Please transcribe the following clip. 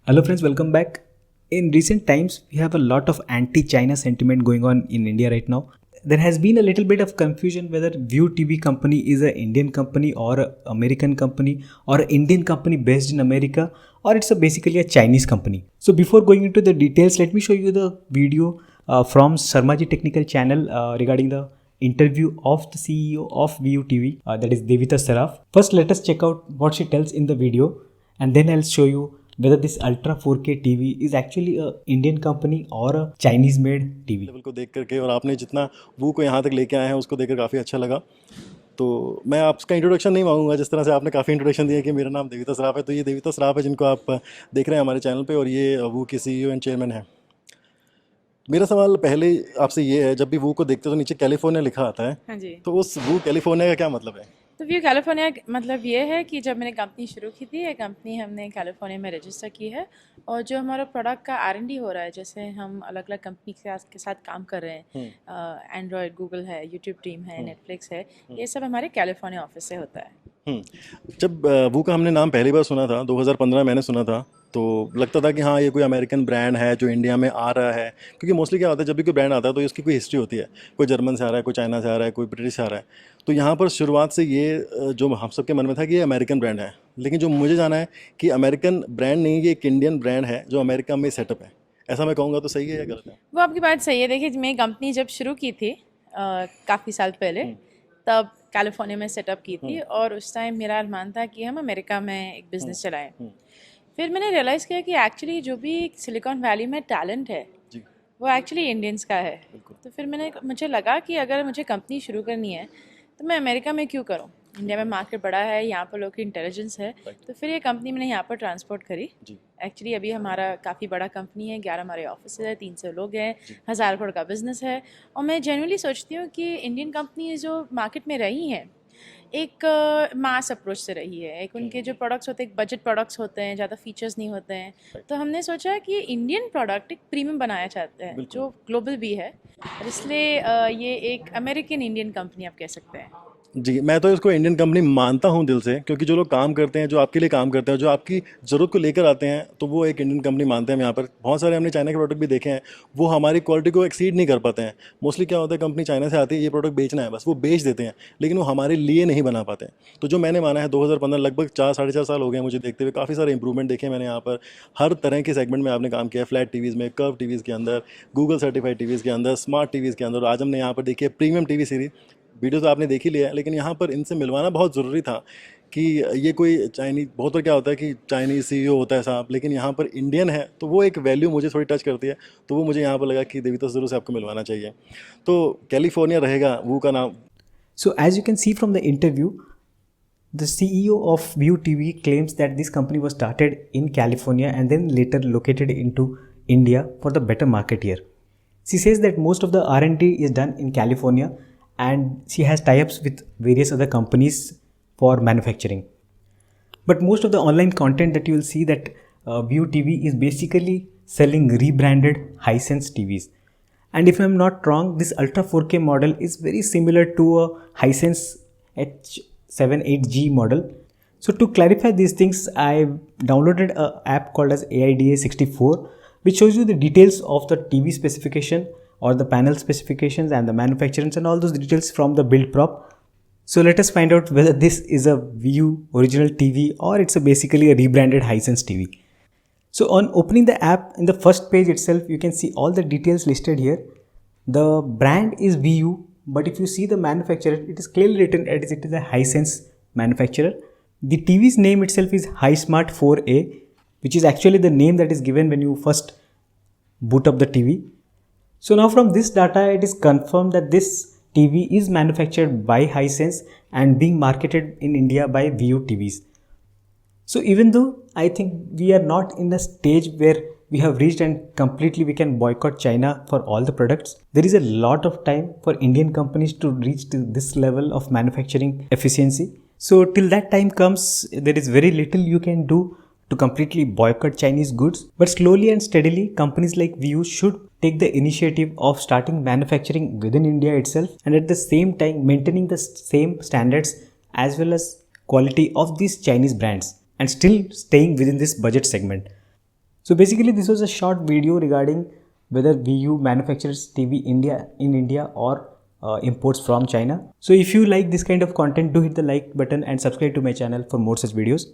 Hello friends, welcome back. In recent times, we have a lot of anti-China sentiment going on in India right now. There has been a little bit of confusion whether View TV company is an Indian company or an American company or an Indian company based in America, or it's basically a Chinese company. So before going into the details, let me show you the video from Sarmaji Technical Channel regarding the interview of the CEO of View TV, that is Devita Saraf. First, let us check out what she tells in the video, and then I'll show you whether this Ultra 4K TV is actually a Indian company or a Chinese made TV. Level को देख करके और आपने जितना वो को यहाँ तक लेके आए हैं उसको देखकर काफ़ी अच्छा लगा। तो मैं आपका इंट्रोडक्शन नहीं मांगूंगा, जिस तरह से आपने काफ़ी इंट्रोडक्शन दिया कि मेरा नाम देविता सराफ है। तो ये देविता सराफ है जिनको आप देख रहे हैं हमारे चैनल पे, और ये वो के CEO एंड चेयरमैन है। मेरा सवाल पहले आपसे ये है, जब भी वो को देखते हो तो नीचे कैलिफोर्निया लिखा आता है। हाँ जी। तो उस वो कैलिफोर्निया का क्या मतलब है? तो व्यू कैलिफोर्निया मतलब ये है कि जब मैंने कंपनी शुरू की थी, ये कंपनी हमने कैलिफोर्निया में रजिस्टर की है, और जो हमारा प्रोडक्ट का R&D हो रहा है, जैसे हम अलग अलग कंपनी के साथ काम कर रहे हैं, एंड्रॉयड, गूगल है, यूट्यूब टीम है, नेटफ्लिक्स है, ये सब हमारे कैलिफोर्निया ऑफिस से होता है। जब वो का हमने नाम पहली बार सुना था 2015 मैंने सुना था, तो लगता था कि हाँ ये कोई अमेरिकन ब्रांड है जो इंडिया में आ रहा है। क्योंकि मोस्टली क्या होता है, जब भी कोई ब्रांड आता है तो इसकी कोई हिस्ट्री होती है, कोई जर्मन से आ रहा है, कोई चाइना से आ रहा है, कोई ब्रिटिश से आ रहा है। तो यहाँ पर शुरुआत से ये जो हम सबके मन में था कि ये अमेरिकन ब्रांड है, लेकिन जो मुझे जाना है कि अमेरिकन ब्रांड नहीं, ये एक इंडियन ब्रांड है जो अमेरिका में सेटअप है। ऐसा मैं कहूँगा तो सही है या गलत है? वो आपकी बात सही है। देखिए, मेरी कंपनी जब शुरू की थी काफ़ी साल पहले, तब कैलिफोर्निया में सेटअप की थी, और उस टाइम मेरा अरमान था कि हम अमेरिका में एक बिज़नेस चलाएं। फिर मैंने रियलाइज़ किया कि एक्चुअली जो भी सिलिकॉन वैली में टैलेंट है वो एक्चुअली इंडियंस का है। तो फिर मुझे लगा कि अगर मुझे कंपनी शुरू करनी है तो मैं अमेरिका में क्यों करूं। इंडिया में मार्केट बड़ा है, यहाँ पर लोगों की इंटेलिजेंस है, तो फिर ये कंपनी मैंने यहाँ पर ट्रांसपोर्ट करी। एक्चुअली अभी हमारा काफ़ी बड़ा कंपनी है, 11 हमारे ऑफिस है, 300 लोग हैं, 1000 करोड़ का बिजनेस है। और मैं जेन्युइनली सोचती हूँ कि इंडियन कंपनी जो मार्केट में रही हैं एक मास अप्रोच से रही है। एक उनके जो प्रोडक्ट्स होते हैं, एक बजट प्रोडक्ट्स होते हैं, ज़्यादा फीचर्स नहीं होते हैं। तो हमने सोचा कि इंडियन प्रोडक्ट एक प्रीमियम बनाया चाहते हैं जो ग्लोबल भी है, और इसलिए ये एक अमेरिकन इंडियन कंपनी आप कह सकते हैं। जी, मैं तो इसको इंडियन कंपनी मानता हूँ दिल से, क्योंकि जो लोग काम करते हैं, जो आपके लिए काम करते हैं, जो आपकी ज़रूरत को लेकर आते हैं, तो वो एक इंडियन कंपनी मानते हैं। यहाँ पर बहुत सारे हमने चाइना के प्रोडक्ट भी देखे हैं, वो हमारी क्वालिटी को एक्सीड नहीं कर पाते हैं। मोस्टली क्या होता है, कंपनी चाइना से आती है, ये प्रोडक्ट बेचना है, बस वो बेच देते हैं, लेकिन वो हमारे लिए नहीं बना पाते। तो जो मैंने माना है 2015, लगभग 4-4.5 साल हो गए मुझे देखते हुए, काफ़ी सारे इंप्रूवमेंट देखे मैंने यहाँ पर। हर तरह के सेगमेंट में आपने काम किया है, फ्लैट टीवीज़ में, कर्व टीवीज़ के अंदर, गूगल सर्टिफाइड टीवीज़ के अंदर, स्मार्ट टीवीज़ के अंदर। आज हमने यहाँ पर देखी है प्रीमियम टीवी सीरीज। वीडियो तो आपने देख ही लिया है, लेकिन यहाँ पर इनसे मिलवाना बहुत ज़रूरी था कि ये कोई चाइनीज, बहुत बार क्या होता है कि चाइनीज़ CEO होता है साहब, लेकिन यहाँ पर इंडियन है, तो वो एक वैल्यू मुझे थोड़ी टच करती है। तो वो मुझे यहाँ पर लगा कि देविता ज़रूर से आपको मिलवाना चाहिए। तो कैलिफोर्निया रहेगा वो का नाम। So as you can see from the interview, the CEO of View TV claims that this company was started in California and then later located into India for the better market here. She says that most of the R&D is done in California and she has tie-ups with various other companies for manufacturing. But most of the online content that you will see that View TV is basically selling rebranded Hisense TVs. And if I'm not wrong, this Ultra 4K model is very similar to a Hisense H78G model. So to clarify these things, I downloaded an app called as AIDA 64, which shows you the details of the TV specification or the panel specifications and the manufacturers and all those details from the build prop. So let us find out whether this is a View original TV or it's basically a rebranded Hisense TV. So on opening the app, in the first page itself, you can see all the details listed here. The brand is View, but if you see the manufacturer, it is clearly written as it is a Hisense manufacturer. The TV's name itself is HiSmart 4A, which is actually the name that is given when you first boot up the TV. So now from this data, it is confirmed that this TV is manufactured by Hisense and being marketed in India by View TVs. So even though I think we are not in a stage where we have reached and completely we can boycott China for all the products, there is a lot of time for Indian companies to reach to this level of manufacturing efficiency. So till that time comes, there is very little you can do to completely boycott Chinese goods. But slowly and steadily, companies like View should take the initiative of starting manufacturing within India itself, and at the same time maintaining the same standards as well as quality of these Chinese brands and still staying within this budget segment. So basically, this was a short video regarding whether VU manufactures TV in India or imports from China. So if you like this kind of content, do hit the like button and subscribe to my channel for more such videos.